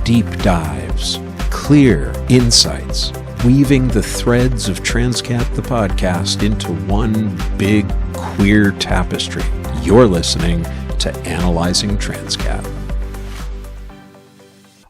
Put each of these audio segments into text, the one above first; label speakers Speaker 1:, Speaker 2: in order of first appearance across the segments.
Speaker 1: deep dives, clear insights, weaving the threads of Transqat the Podcast into one big queer tapestry. You're listening to Analyzing Transqat.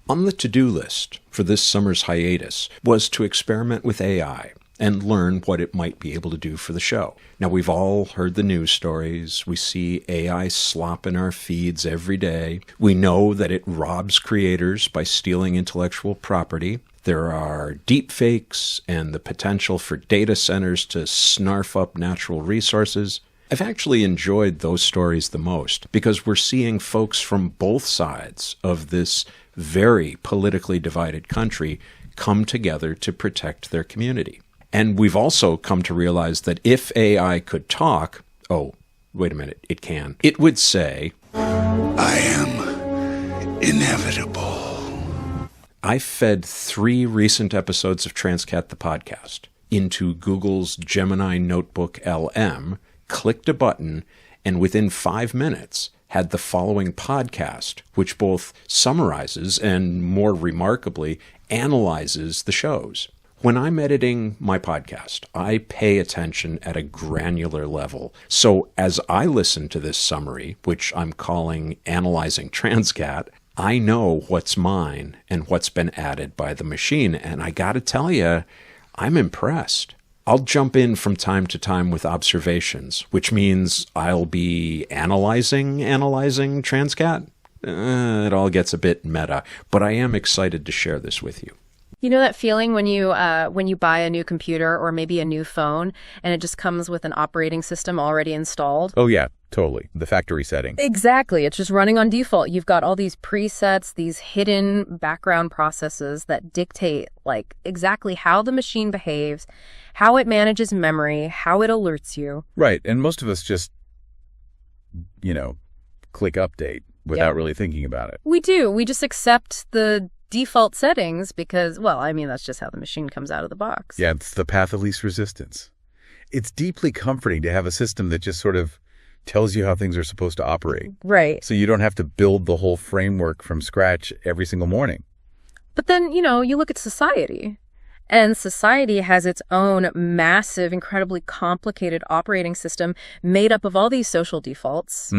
Speaker 1: On the to-do list for this summer's hiatus was to experiment with AI and learn what it might be able to do for the show. Now, we've all heard the news stories. We see AI slop in our feeds every day. We know that it robs creators by stealing intellectual property. There are deep fakes and the potential for data centers to snarf up natural resources. I've actually enjoyed those stories the most because we're seeing folks from both sides of this very politically divided country come together to protect their community. And we've also come to realize that if AI could talk, oh, wait a minute, it can. It would say,
Speaker 2: I am inevitable.
Speaker 1: I fed 3 recent episodes of Transqat the Podcast into Google's Gemini Notebook LM, clicked a button, and within 5 minutes had the following podcast, which both summarizes and, more remarkably, analyzes the shows. When I'm editing my podcast, I pay attention at a granular level. So as I listen to this summary, which I'm calling Analyzing Transqat, I know what's mine and what's been added by the machine. And I got to tell you, I'm impressed. I'll jump in from time to time with observations, which means I'll be analyzing Transqat. It all gets a bit meta, but I am excited to share this with you.
Speaker 3: You know that feeling when you buy a new computer or maybe a new phone and it just comes with an operating system already installed?
Speaker 4: Oh, yeah, totally. The factory setting.
Speaker 3: Exactly. It's just running on default. You've got all these presets, these hidden background processes that dictate like exactly how the machine behaves, how it manages memory, how it alerts you.
Speaker 4: Right. And most of us just, click update without really thinking about it.
Speaker 3: We do. We just accept the default settings because, that's just how the machine comes out of the box.
Speaker 4: Yeah, it's the path of least resistance. It's deeply comforting to have a system that just sort of tells you how things are supposed to operate.
Speaker 3: Right.
Speaker 4: So you don't have to build the whole framework from scratch every single morning.
Speaker 3: But then, you look at society, and society has its own massive, incredibly complicated operating system made up of all these social defaults.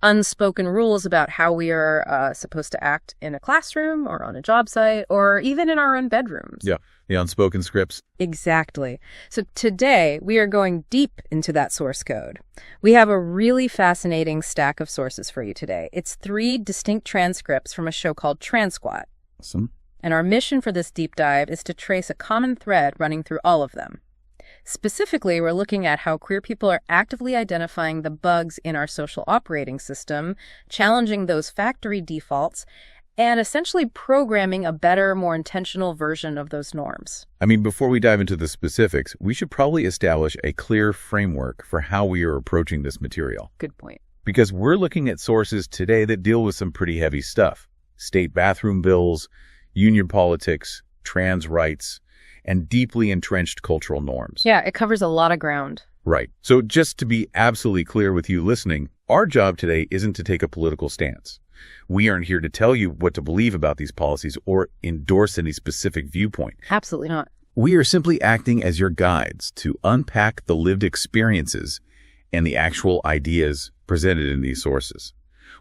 Speaker 3: Unspoken rules about how we are supposed to act in a classroom or on a job site or even in our own bedrooms.
Speaker 4: Yeah, the unspoken scripts.
Speaker 3: Exactly. So today we are going deep into that source code. We have a really fascinating stack of sources for you today. It's 3 distinct transcripts from a show called Transqat.
Speaker 4: Awesome.
Speaker 3: And our mission for this deep dive is to trace a common thread running through all of them. Specifically, we're looking at how queer people are actively identifying the bugs in our social operating system, challenging those factory defaults, and essentially programming a better, more intentional version of those norms.
Speaker 4: Before we dive into the specifics, we should probably establish a clear framework for how we are approaching this material.
Speaker 3: Good point.
Speaker 4: Because we're looking at sources today that deal with some pretty heavy stuff. State bathroom bills, union politics, trans rights, and deeply entrenched cultural norms.
Speaker 3: Yeah, it covers a lot of ground.
Speaker 4: Right. So just to be absolutely clear with you listening, our job today isn't to take a political stance. We aren't here to tell you what to believe about these policies or endorse any specific viewpoint.
Speaker 3: Absolutely not.
Speaker 4: We are simply acting as your guides to unpack the lived experiences and the actual ideas presented in these sources.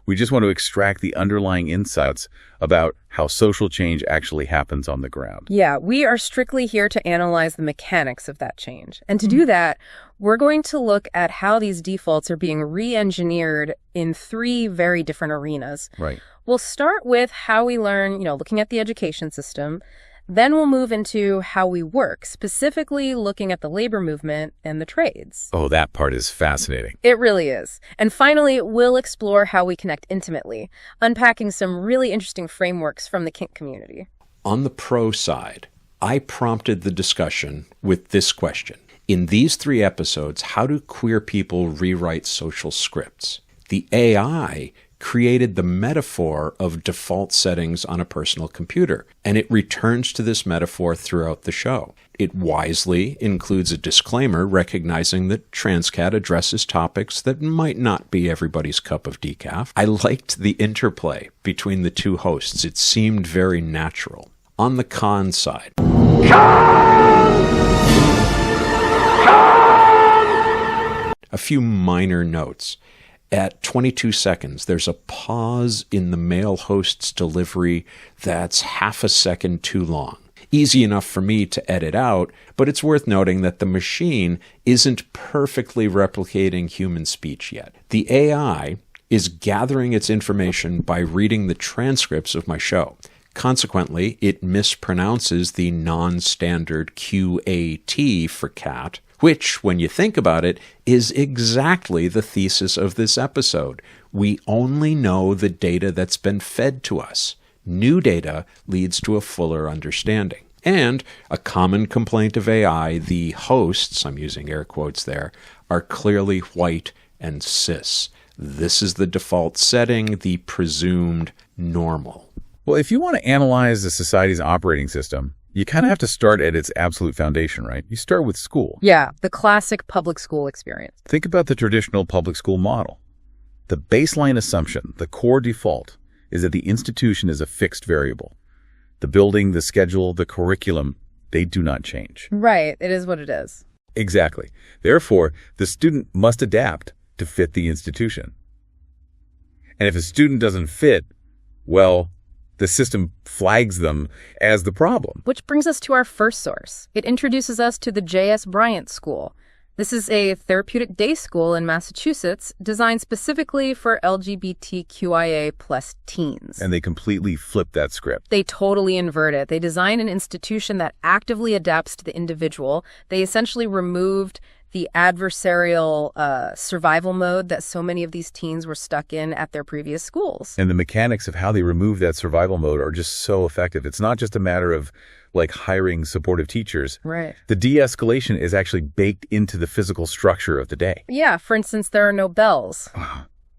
Speaker 4: We just want to extract the underlying insights about how social change actually happens on the ground.
Speaker 3: Yeah, we are strictly here to analyze the mechanics of that change. And to do that, we're going to look at how these defaults are being re-engineered in 3 very different arenas.
Speaker 4: Right.
Speaker 3: We'll start with how we learn, looking at the education system. Then we'll move into how we work, specifically looking at the labor movement and the trades.
Speaker 4: Oh, that part is fascinating.
Speaker 3: It really is. And finally, we'll explore how we connect intimately, unpacking some really interesting frameworks from the kink community.
Speaker 1: On the pro side, I prompted the discussion with this question. In these 3 episodes, how do queer people rewrite social scripts? The AI created the metaphor of default settings on a personal computer, and it returns to this metaphor throughout the show. It wisely includes a disclaimer recognizing that Transqat addresses topics that might not be everybody's cup of decaf. I liked the interplay between the two hosts. It seemed very natural. On the con side, a few minor notes. At 22 seconds, there's a pause in the male host's delivery that's half a second too long. Easy enough for me to edit out, but it's worth noting that the machine isn't perfectly replicating human speech yet. The AI is gathering its information by reading the transcripts of my show. Consequently, it mispronounces the non-standard QAT for cat, which, when you think about it, is exactly the thesis of this episode. We only know the data that's been fed to us. New data leads to a fuller understanding. And a common complaint of AI, the hosts, I'm using air quotes there, are clearly white and cis. This is the default setting, the presumed normal.
Speaker 4: Well, if you want to analyze a society's operating system, you kind of have to start at its absolute foundation, right? You start with school.
Speaker 3: Yeah, the classic public school experience.
Speaker 4: Think about the traditional public school model. The baseline assumption, the core default, is that the institution is a fixed variable. The building, the schedule, the curriculum, they do not change.
Speaker 3: Right, it is what it is.
Speaker 4: Exactly. Therefore, the student must adapt to fit the institution. And if a student doesn't fit, well, the system flags them as the problem.
Speaker 3: Which brings us to our first source. It introduces us to the J.S. Bryant School. This is a therapeutic day school in Massachusetts designed specifically for LGBTQIA plus teens.
Speaker 4: And they completely flip that script.
Speaker 3: They totally invert it. They design an institution that actively adapts to the individual. They essentially removed the adversarial survival mode that so many of these teens were stuck in at their previous schools.
Speaker 4: And the mechanics of how they remove that survival mode are just so effective. It's not just a matter of like hiring supportive teachers.
Speaker 3: Right.
Speaker 4: The de-escalation is actually baked into the physical structure of the day.
Speaker 3: Yeah, for instance, there are no bells.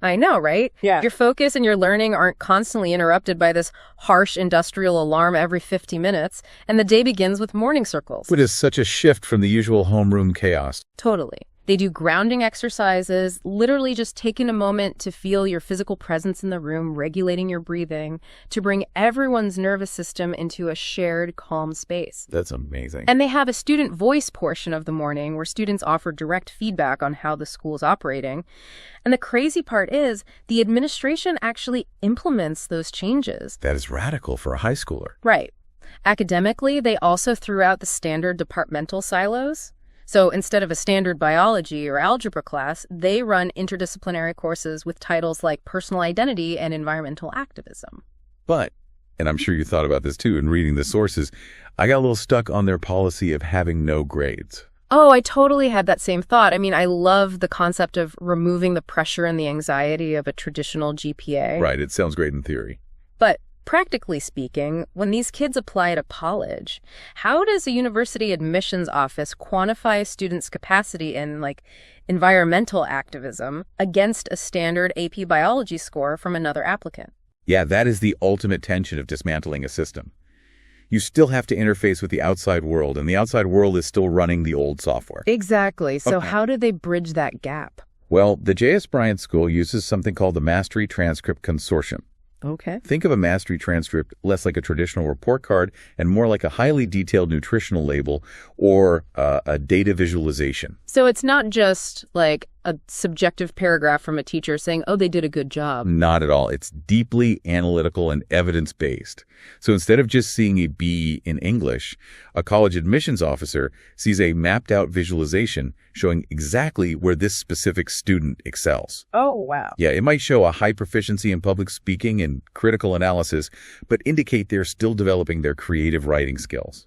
Speaker 3: I know, right? Yeah. Your focus and your learning aren't constantly interrupted by this harsh industrial alarm every 50 minutes, and the day begins with morning circles.
Speaker 4: Which is such a shift from the usual homeroom chaos.
Speaker 3: Totally. They do grounding exercises, literally just taking a moment to feel your physical presence in the room, regulating your breathing, to bring everyone's nervous system into a shared, calm space.
Speaker 4: That's amazing.
Speaker 3: And they have a student voice portion of the morning where students offer direct feedback on how the school is operating. And the crazy part is the administration actually implements those changes.
Speaker 4: That is radical for a high schooler.
Speaker 3: Right. Academically, they also threw out the standard departmental silos. So instead of a standard biology or algebra class, they run interdisciplinary courses with titles like personal identity and environmental activism.
Speaker 4: But, and I'm sure you thought about this too in reading the sources, I got a little stuck on their policy of having no grades.
Speaker 3: Oh, I totally had that same thought. I mean, I love the concept of removing the pressure and the anxiety of a traditional GPA.
Speaker 4: Right, it sounds great in theory.
Speaker 3: But practically speaking, when these kids apply to college, how does a university admissions office quantify a student's capacity in, like, environmental activism against a standard AP biology score from another applicant?
Speaker 4: Yeah, that is the ultimate tension of dismantling a system. You still have to interface with the outside world, and the outside world is still running the old software.
Speaker 3: Exactly. So how do they bridge that gap?
Speaker 4: Well, the J.S. Bryant School uses something called the Mastery Transcript Consortium.
Speaker 3: Okay.
Speaker 4: Think of a mastery transcript less like a traditional report card and more like a highly detailed nutritional label or a data visualization.
Speaker 3: So it's not just like a subjective paragraph from a teacher saying, oh, they did a good job.
Speaker 4: Not at all. It's deeply analytical and evidence-based. So instead of just seeing a B in English, a college admissions officer sees a mapped-out visualization showing exactly where this specific student excels.
Speaker 3: Oh, wow.
Speaker 4: Yeah, it might show a high proficiency in public speaking and critical analysis, but indicate they're still developing their creative writing skills.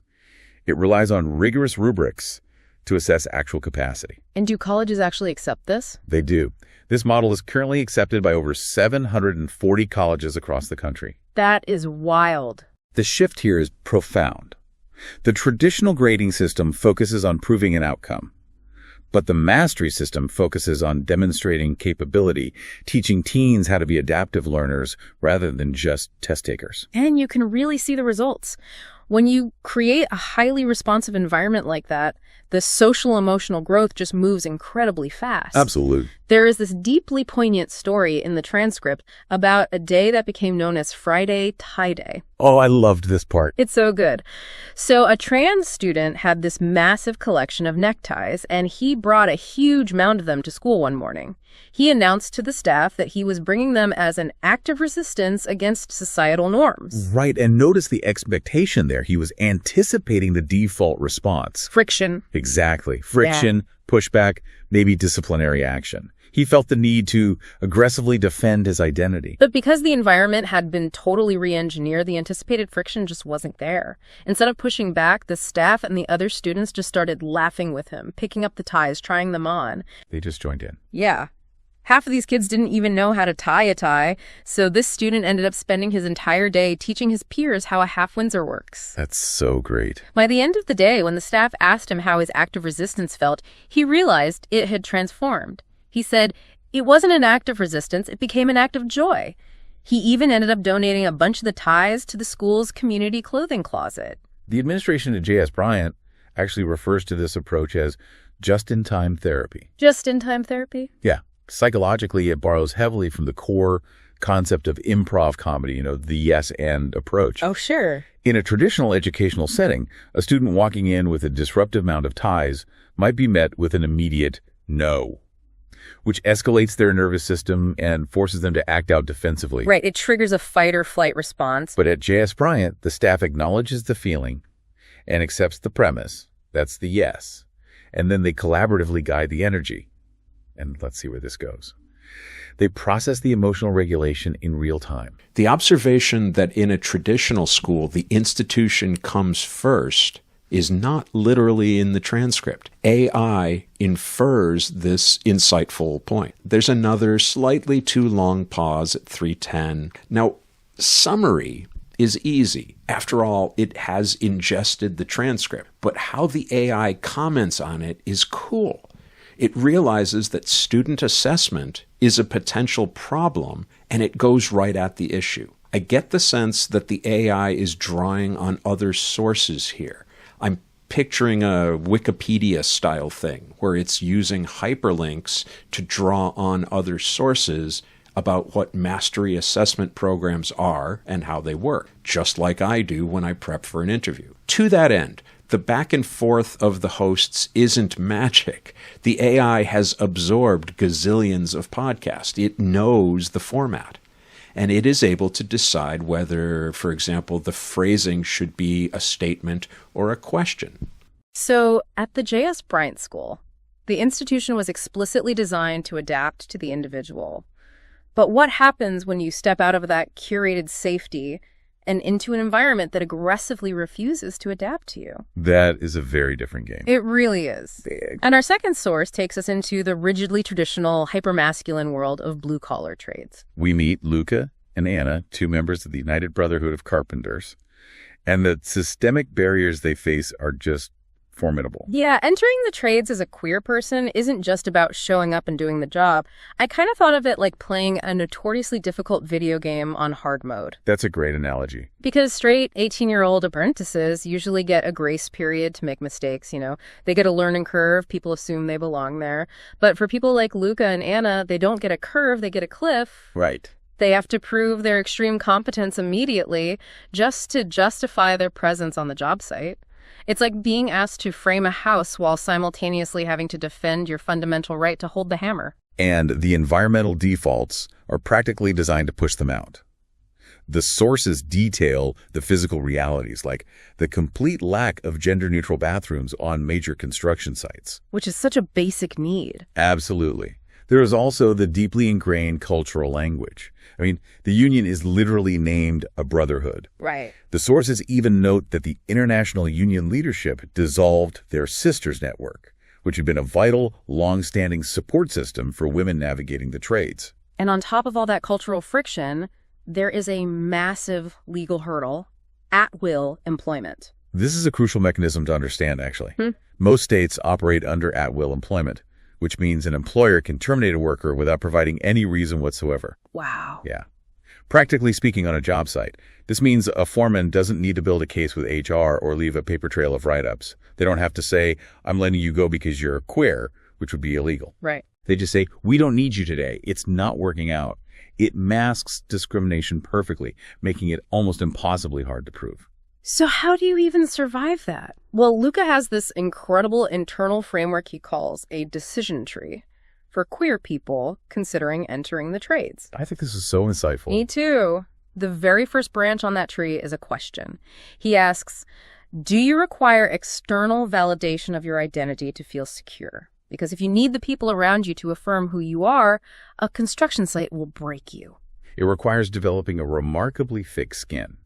Speaker 4: It relies on rigorous rubrics to assess actual capacity.
Speaker 3: And do colleges actually accept this?
Speaker 4: They do. This model is currently accepted by over 740 colleges across the country.
Speaker 3: That is wild.
Speaker 4: The shift here is profound. The traditional grading system focuses on proving an outcome. But the mastery system focuses on demonstrating capability, teaching teens how to be adaptive learners rather than just test takers.
Speaker 3: And you can really see the results. When you create a highly responsive environment like that, the social emotional growth just moves incredibly fast.
Speaker 4: Absolutely.
Speaker 3: There is this deeply poignant story in the transcript about a day that became known as Friday Tie Day.
Speaker 4: Oh, I loved this part.
Speaker 3: It's so good. So a trans student had this massive collection of neckties, and he brought a huge mound of them to school one morning. He announced to the staff that he was bringing them as an act of resistance against societal norms.
Speaker 4: Right, and notice the expectation there. He was anticipating the default response.
Speaker 3: Friction.
Speaker 4: Exactly. Friction, pushback, maybe disciplinary action. He felt the need to aggressively defend his identity.
Speaker 3: But because the environment had been totally re-engineered, the anticipated friction just wasn't there. Instead of pushing back, the staff and the other students just started laughing with him, picking up the ties, trying them on.
Speaker 4: They just joined in.
Speaker 3: Yeah. Half of these kids didn't even know how to tie a tie, so this student ended up spending his entire day teaching his peers how a half Windsor works.
Speaker 4: That's so great.
Speaker 3: By the end of the day, when the staff asked him how his act of resistance felt, he realized it had transformed. He said, it wasn't an act of resistance, it became an act of joy. He even ended up donating a bunch of the ties to the school's community clothing closet.
Speaker 4: The administration at J.S. Bryant actually refers to this approach as just-in-time therapy.
Speaker 3: Just-in-time therapy?
Speaker 4: Yeah. Psychologically, it borrows heavily from the core concept of improv comedy, the yes and approach.
Speaker 3: Oh, sure.
Speaker 4: In a traditional educational setting, a student walking in with a disruptive mound of ties might be met with an immediate no, which escalates their nervous system and forces them to act out defensively.
Speaker 3: Right, it triggers a fight or flight response.
Speaker 4: But at J.S. Bryant, the staff acknowledges the feeling and accepts the premise. That's the yes. And then they collaboratively guide the energy. And let's see where this goes. They process the emotional regulation in real time.
Speaker 1: The observation that in a traditional school the institution comes first is not literally in the transcript. AI infers this insightful point. There's another slightly too long pause at 3:10. Now, summary is easy. After all, it has ingested the transcript. But how the AI comments on it is cool. It realizes that student assessment is a potential problem, and it goes right at the issue. I get the sense that the AI is drawing on other sources here. I'm picturing a Wikipedia-style thing, where it's using hyperlinks to draw on other sources about what mastery assessment programs are and how they work, just like I do when I prep for an interview. To that end, the back and forth of the hosts isn't magic. The AI has absorbed gazillions of podcasts. It knows the format. And it is able to decide whether, for example, the phrasing should be a statement or a question.
Speaker 3: So, at the J.S. Bryant School, the institution was explicitly designed to adapt to the individual. But what happens when you step out of that curated safety and into an environment that aggressively refuses to adapt to you?
Speaker 4: That is a very different game.
Speaker 3: It really is.
Speaker 4: Big.
Speaker 3: And our second source takes us into the rigidly traditional, hypermasculine world of blue-collar trades.
Speaker 4: We meet Luca and Anna, two members of the United Brotherhood of Carpenters, and the systemic barriers they face are just formidable.
Speaker 3: Yeah, entering the trades as a queer person isn't just about showing up and doing the job. I kind of thought of it like playing a notoriously difficult video game on hard mode.
Speaker 4: That's a great analogy.
Speaker 3: Because straight 18-year-old apprentices usually get a grace period to make mistakes, They get a learning curve. People assume they belong there. But for people like Luca and Anna, they don't get a curve, they get a cliff.
Speaker 4: Right.
Speaker 3: They have to prove their extreme competence immediately just to justify their presence on the job site. It's like being asked to frame a house while simultaneously having to defend your fundamental right to hold the hammer.
Speaker 4: And the environmental defaults are practically designed to push them out. The sources detail the physical realities, like the complete lack of gender-neutral bathrooms on major construction sites.
Speaker 3: Which is such a basic need.
Speaker 4: Absolutely. There is also the deeply ingrained cultural language. The union is literally named a brotherhood.
Speaker 3: Right.
Speaker 4: The sources even note that the international union leadership dissolved their sisters network, which had been a vital, long-standing support system for women navigating the trades.
Speaker 3: And on top of all that cultural friction, there is a massive legal hurdle: at-will employment.
Speaker 4: This is a crucial mechanism to understand, actually. Most states operate under at-will employment, which means an employer can terminate a worker without providing any reason whatsoever.
Speaker 3: Wow.
Speaker 4: Yeah. Practically speaking, on a job site, this means a foreman doesn't need to build a case with HR or leave a paper trail of write-ups. They don't have to say, I'm letting you go because you're queer, which would be illegal.
Speaker 3: Right.
Speaker 4: They just say, we don't need you today. It's not working out. It masks discrimination perfectly, making it almost impossibly hard to prove.
Speaker 3: So how do you even survive that? Well, Luca has this incredible internal framework he calls a decision tree for queer people considering entering the trades.
Speaker 4: I think this is so insightful.
Speaker 3: Me too. The very first branch on that tree is a question. He asks, do you require external validation of your identity to feel secure? Because if you need the people around you to affirm who you are, a construction site will break you.
Speaker 4: It requires developing a remarkably thick skin,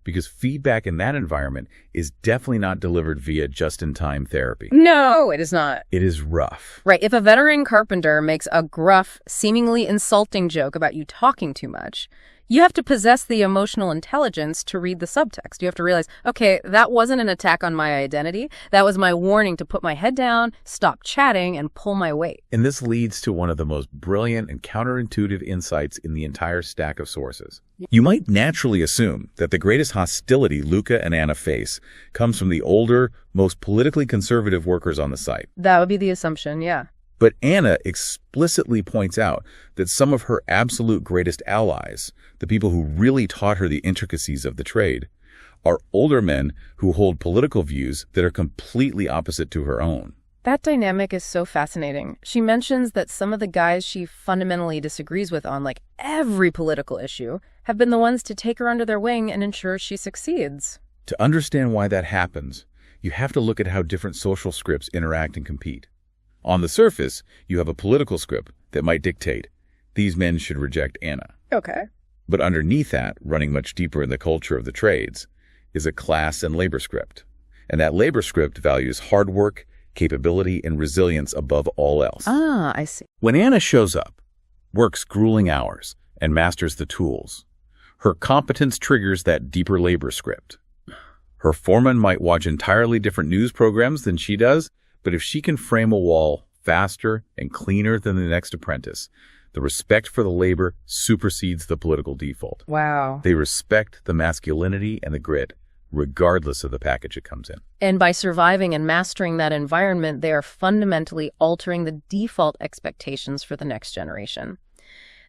Speaker 4: because feedback in that environment is definitely not delivered via just-in-time therapy.
Speaker 3: No, it is not.
Speaker 4: It is rough.
Speaker 3: Right. If a veteran carpenter makes a gruff, seemingly insulting joke about you talking too much, you have to possess the emotional intelligence to read the subtext. You have to realize, okay, that wasn't an attack on my identity. That was my warning to put my head down, stop chatting, and pull my weight.
Speaker 4: And this leads to one of the most brilliant and counterintuitive insights in the entire stack of sources. You might naturally assume that the greatest hostility Luca and Anna face comes from the older, most politically conservative workers on the site.
Speaker 3: That would be the assumption, yeah.
Speaker 4: But Anna explicitly points out that some of her absolute greatest allies, the people who really taught her the intricacies of the trade, are older men who hold political views that are completely opposite to her own.
Speaker 3: That dynamic is so fascinating. She mentions that some of the guys she fundamentally disagrees with on, like, every political issue have been the ones to take her under their wing and ensure she succeeds.
Speaker 4: To understand why that happens, you have to look at how different social scripts interact and compete. On the surface, you have a political script that might dictate, these men should reject Anna.
Speaker 3: Okay.
Speaker 4: But underneath that, running much deeper in the culture of the trades, is a class and labor script. And that labor script values hard work, capability, and resilience above all else.
Speaker 3: Ah, I see.
Speaker 4: When Anna shows up, works grueling hours, and masters the tools, her competence triggers that deeper labor script. Her foreman might watch entirely different news programs than she does, but if she can frame a wall faster and cleaner than the next apprentice, the respect for the labor supersedes the political default.
Speaker 3: Wow.
Speaker 4: They respect the masculinity and the grit, regardless of the package it comes in.
Speaker 3: And by surviving and mastering that environment, they are fundamentally altering the default expectations for the next generation.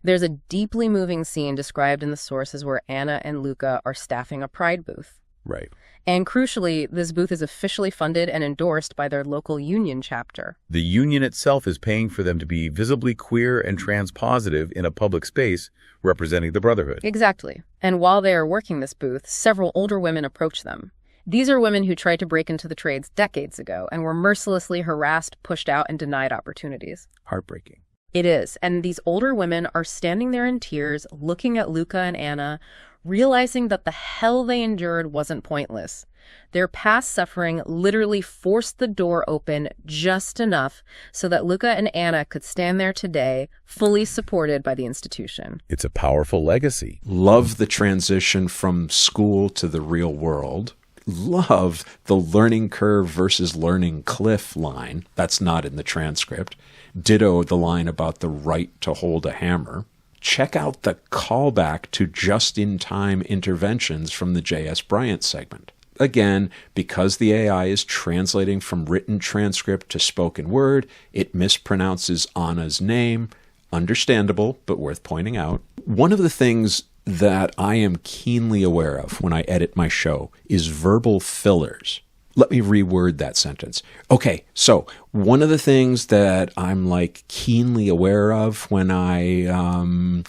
Speaker 3: There's a deeply moving scene described in the sources where Anna and Luca are staffing a pride booth.
Speaker 4: Right.
Speaker 3: And crucially, this booth is officially funded and endorsed by their local union chapter.
Speaker 4: The union itself is paying for them to be visibly queer and trans-positive in a public space representing the brotherhood.
Speaker 3: Exactly. And while they are working this booth, several older women approach them. These are women who tried to break into the trades decades ago and were mercilessly harassed, pushed out, and denied opportunities.
Speaker 4: Heartbreaking.
Speaker 3: It is. And these older women are standing there in tears, looking at Luca and Anna, realizing that the hell they endured wasn't pointless. Their past suffering literally forced the door open just enough so that Luca and Anna could stand there today, fully supported by the institution.
Speaker 4: It's a powerful legacy.
Speaker 1: Love the transition from school to the real world. Love the learning curve versus learning cliff line. That's not in the transcript. Ditto the line about the right to hold a hammer. Check out the callback to just-in-time interventions from the J.S. Bryant segment. Again, because the AI is translating from written transcript to spoken word, it mispronounces Anna's name. Understandable, but worth pointing out. One of the things that I am keenly aware of when I edit my show is verbal fillers. Let me reword that sentence. Okay, so one of the things that I'm keenly aware of when I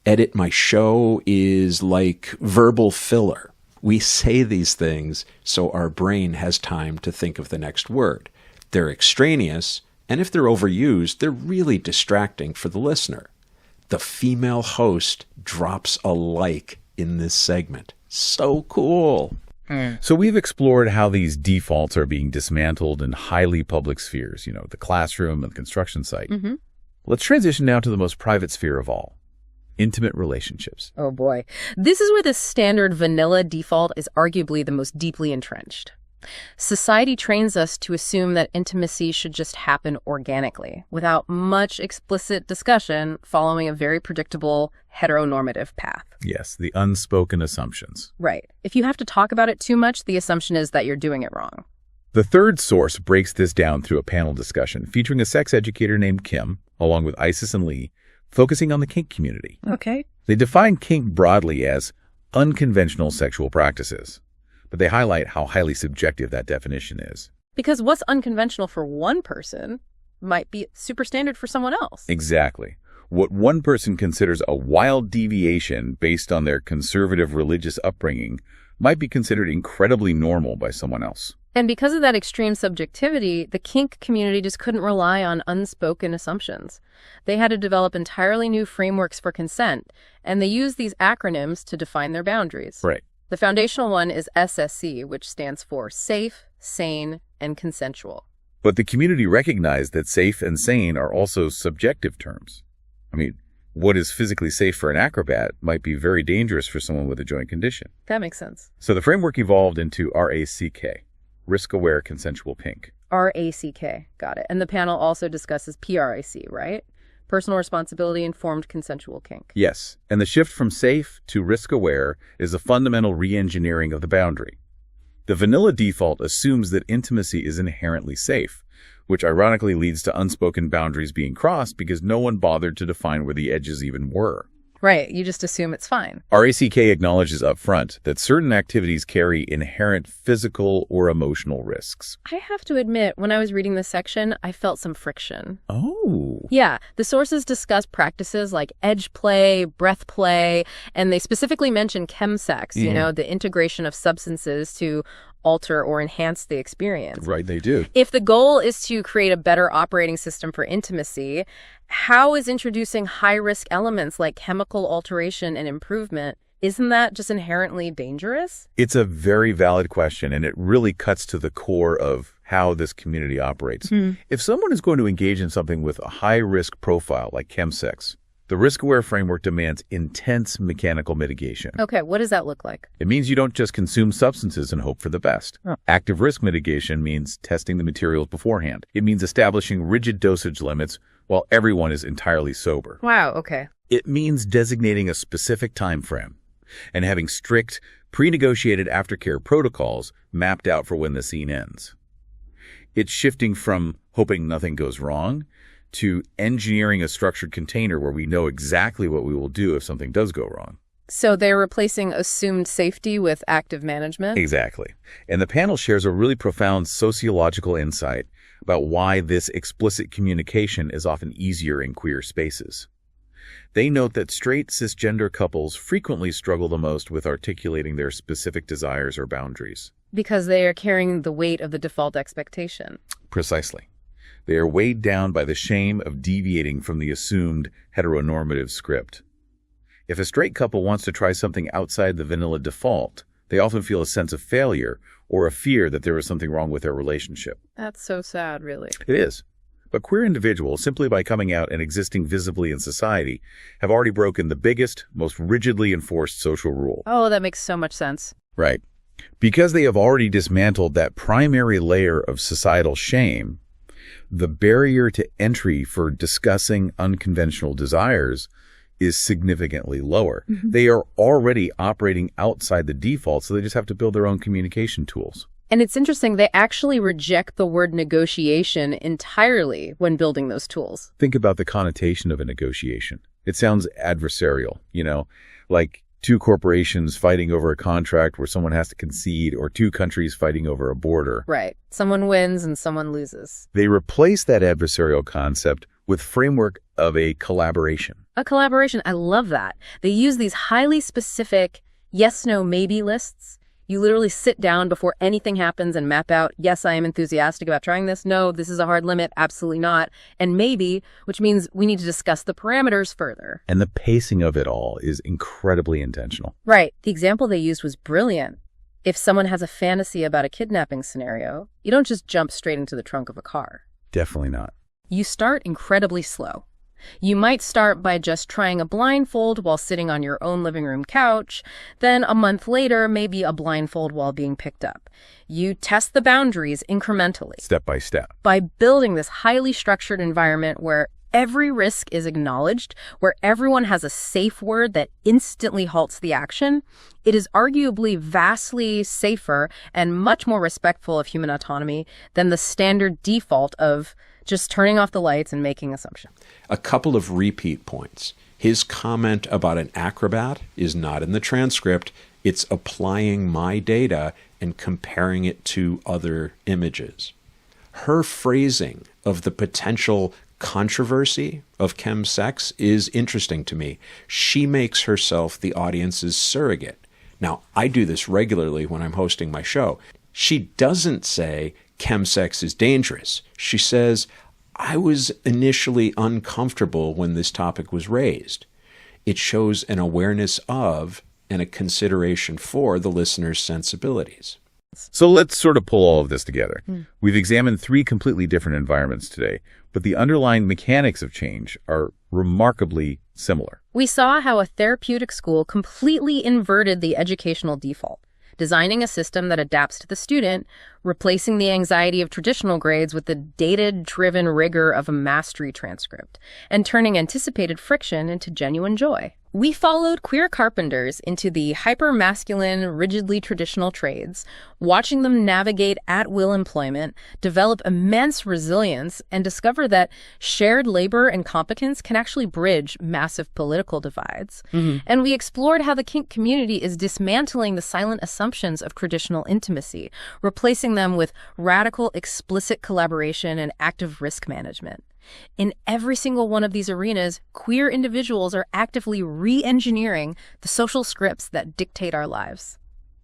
Speaker 1: edit my show is verbal filler. We say these things so our brain has time to think of the next word. They're extraneous, and if they're overused, they're really distracting for the listener. The female host drops a like in this segment. So cool.
Speaker 4: So we've explored how these defaults are being dismantled in highly public spheres, the classroom and the construction site.
Speaker 3: Mm-hmm.
Speaker 4: Let's transition now to the most private sphere of all, intimate relationships.
Speaker 3: Oh boy. This is where the standard vanilla default is arguably the most deeply entrenched. Society trains us to assume that intimacy should just happen organically, without much explicit discussion, following a very predictable heteronormative path.
Speaker 4: Yes, the unspoken assumptions.
Speaker 3: Right. If you have to talk about it too much, the assumption is that you're doing it wrong.
Speaker 4: The third source breaks this down through a panel discussion featuring a sex educator named Kim, along with Isis and Lee, focusing on the kink community.
Speaker 3: Okay.
Speaker 4: They define kink broadly as unconventional sexual practices, but they highlight how highly subjective that definition is.
Speaker 3: Because what's unconventional for one person might be super standard for someone else.
Speaker 4: Exactly. What one person considers a wild deviation based on their conservative religious upbringing might be considered incredibly normal by someone else.
Speaker 3: And because of that extreme subjectivity, the kink community just couldn't rely on unspoken assumptions. They had to develop entirely new frameworks for consent, and they used these acronyms to define their boundaries.
Speaker 4: Right.
Speaker 3: The foundational one is SSC, which stands for safe, sane, and consensual.
Speaker 4: But the community recognized that safe and sane are also subjective terms. I mean, what is physically safe for an acrobat might be very dangerous for someone with a joint condition.
Speaker 3: That makes sense.
Speaker 4: So the framework evolved into RACK, Risk-Aware Consensual Kink.
Speaker 3: RACK, got it. And the panel also discusses PRAC, right? Personal Responsibility Informed Consensual Kink.
Speaker 4: Yes, and the shift from safe to risk-aware is a fundamental re-engineering of the boundary. The vanilla default assumes that intimacy is inherently safe, which ironically leads to unspoken boundaries being crossed because no one bothered to define where the edges even were.
Speaker 3: Right, you just assume it's fine.
Speaker 4: RACK acknowledges up front that certain activities carry inherent physical or emotional risks.
Speaker 3: I have to admit, when I was reading this section, I felt some friction.
Speaker 4: Oh.
Speaker 3: Yeah, the sources discuss practices like edge play, breath play, and they specifically mention chemsex, the integration of substances to alter or enhance the experience.
Speaker 4: Right, they do.
Speaker 3: If the goal is to create a better operating system for intimacy, how is introducing high-risk elements like chemical alteration and improvement, isn't that just inherently dangerous?
Speaker 4: It's a very valid question, and it really cuts to the core of how this community operates. If someone is going to engage in something with a high-risk profile like chemsex, the risk-aware framework demands intense mechanical mitigation.
Speaker 3: Okay, what does that look like?
Speaker 4: It means you don't just consume substances and hope for the best. Active risk mitigation means testing the materials beforehand. It means establishing rigid dosage limits while everyone is entirely sober.
Speaker 3: Wow, okay.
Speaker 4: It means designating a specific time frame and having strict, pre-negotiated aftercare protocols mapped out for when the scene ends. It's shifting from hoping nothing goes wrong to engineering a structured container where we know exactly what we will do if something does go wrong.
Speaker 3: So they're replacing assumed safety with active management?
Speaker 4: Exactly. And the panel shares a really profound sociological insight about why this explicit communication is often easier in queer spaces. They note that straight cisgender couples frequently struggle the most with articulating their specific desires or boundaries.
Speaker 3: Because they are carrying the weight of the default expectation.
Speaker 4: Precisely. They are weighed down by the shame of deviating from the assumed heteronormative script. If a straight couple wants to try something outside the vanilla default, they often feel a sense of failure or a fear that there is something wrong with their relationship.
Speaker 3: That's so sad, really.
Speaker 4: It is. But queer individuals, simply by coming out and existing visibly in society, have already broken the biggest, most rigidly enforced social rule.
Speaker 3: Oh, that makes so much sense.
Speaker 4: Right. Because they have already dismantled that primary layer of societal shame, the barrier to entry for discussing unconventional desires is significantly lower. They are already operating outside the default, so they just have to build their own communication tools.
Speaker 3: And it's interesting, they actually reject the word negotiation entirely when building those tools.
Speaker 4: Think about the connotation of a negotiation. It sounds adversarial, like two corporations fighting over a contract where someone has to concede, or two countries fighting over a border.
Speaker 3: Right. Someone wins and someone loses.
Speaker 4: They replace that adversarial concept with framework of a collaboration.
Speaker 3: A collaboration. I love that. They use these highly specific yes, no, maybe lists. You literally sit down before anything happens and map out, yes, I am enthusiastic about trying this. No, this is a hard limit. Absolutely not. And maybe, which means we need to discuss the parameters further.
Speaker 4: And the pacing of it all is incredibly intentional.
Speaker 3: Right. The example they used was brilliant. If someone has a fantasy about a kidnapping scenario, you don't just jump straight into the trunk of a car.
Speaker 4: Definitely not.
Speaker 3: You start incredibly slow. You might start by just trying a blindfold while sitting on your own living room couch. Then a month later, maybe a blindfold while being picked up. You test the boundaries incrementally.
Speaker 4: Step by step.
Speaker 3: By building this highly structured environment where every risk is acknowledged, where everyone has a safe word that instantly halts the action, it is arguably vastly safer and much more respectful of human autonomy than the standard default of just turning off the lights and making assumptions.
Speaker 1: A couple of repeat points. His comment about an acrobat is not in the transcript. It's applying my data and comparing it to other images. Her phrasing of the potential controversy of chemsex is interesting to me. She makes herself the audience's surrogate. Now, I do this regularly when I'm hosting my show. She doesn't say chemsex is dangerous. She says, I was initially uncomfortable when this topic was raised. It shows an awareness of and a consideration for the listener's sensibilities.
Speaker 4: So let's sort of pull all of this together. We've examined 3 completely different environments today, but the underlying mechanics of change are remarkably similar.
Speaker 3: We saw how a therapeutic school completely inverted the educational default, designing a system that adapts to the student, replacing the anxiety of traditional grades with the data-driven rigor of a mastery transcript, and turning anticipated friction into genuine joy. We followed queer carpenters into the hyper-masculine, rigidly traditional trades, watching them navigate at-will employment, develop immense resilience, and discover that shared labor and competence can actually bridge massive political divides. And we explored how the kink community is dismantling the silent assumptions of traditional intimacy, replacing them with radical, explicit collaboration and active risk management. In every single one of these arenas, queer individuals are actively re-engineering the social scripts that dictate our lives.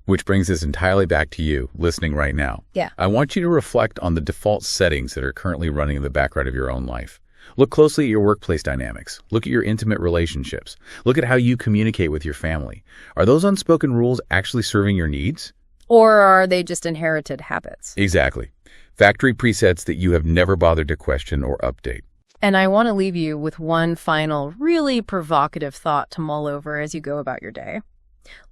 Speaker 4: Which brings us entirely back to you, listening right now.
Speaker 3: Yeah.
Speaker 4: I want you to reflect on the default settings that are currently running in the background of your own life. Look closely at your workplace dynamics. Look at your intimate relationships. Look at how you communicate with your family. Are those unspoken rules actually serving your needs?
Speaker 3: Or are they just inherited habits?
Speaker 4: Exactly. Factory presets that you have never bothered to question or update.
Speaker 3: And I want to leave you with one final, really provocative thought to mull over as you go about your day.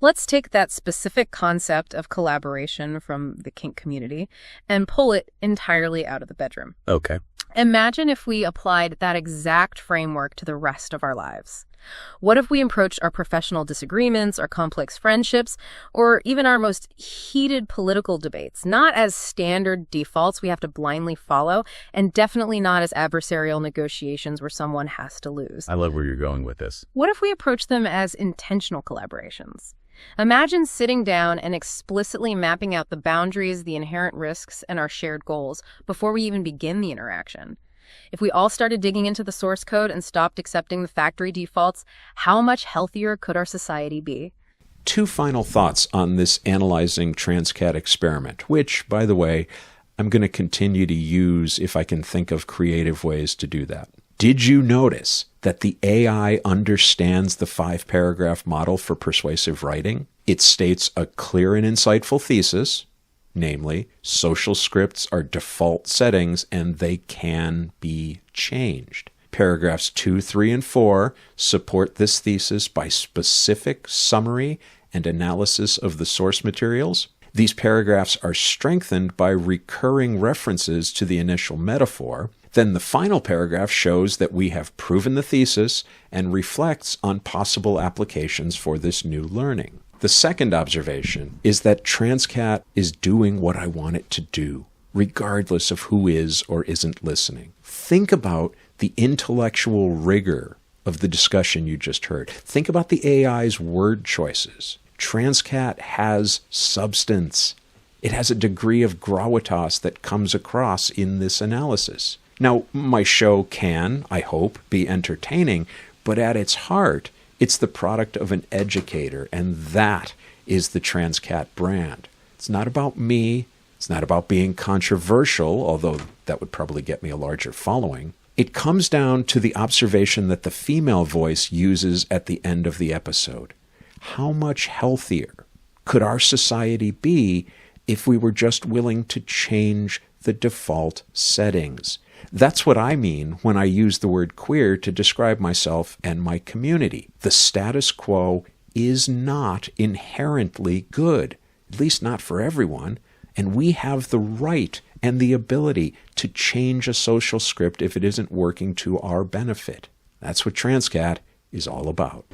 Speaker 3: Let's take that specific concept of collaboration from the kink community and pull it entirely out of the bedroom.
Speaker 4: Okay.
Speaker 3: Imagine if we applied that exact framework to the rest of our lives. What if we approached our professional disagreements, our complex friendships, or even our most heated political debates, not as standard defaults we have to blindly follow, and definitely not as adversarial negotiations where someone has to lose?
Speaker 4: I love where you're going with this.
Speaker 3: What if we approach them as intentional collaborations? Imagine sitting down and explicitly mapping out the boundaries, the inherent risks, and our shared goals before we even begin the interaction. If we all started digging into the source code and stopped accepting the factory defaults, how much healthier could our society be?
Speaker 1: 2 final thoughts on this analyzing Transqat experiment, which, by the way, I'm going to continue to use if I can think of creative ways to do that. Did you notice that the AI understands the 5-paragraph model for persuasive writing? It states a clear and insightful thesis, namely, social scripts are default settings and they can be changed. Paragraphs 2, 3, and 4 support this thesis by specific summary and analysis of the source materials. These paragraphs are strengthened by recurring references to the initial metaphor. Then the final paragraph shows that we have proven the thesis and reflects on possible applications for this new learning. The second observation is that Transqat is doing what I want it to do, regardless of who is or isn't listening. Think about the intellectual rigor of the discussion you just heard. Think about the AI's word choices. Transqat has substance. It has a degree of gravitas that comes across in this analysis. Now, my show can, I hope, be entertaining, but at its heart, it's the product of an educator, and that is the Transqat brand. It's not about me. It's not about being controversial, although that would probably get me a larger following. It comes down to the observation that the female voice uses at the end of the episode. How much healthier could our society be if we were just willing to change the default settings? That's what I mean when I use the word queer to describe myself and my community. The status quo is not inherently good, at least not for everyone, and we have the right and the ability to change a social script if it isn't working to our benefit. That's what Transqat is all about.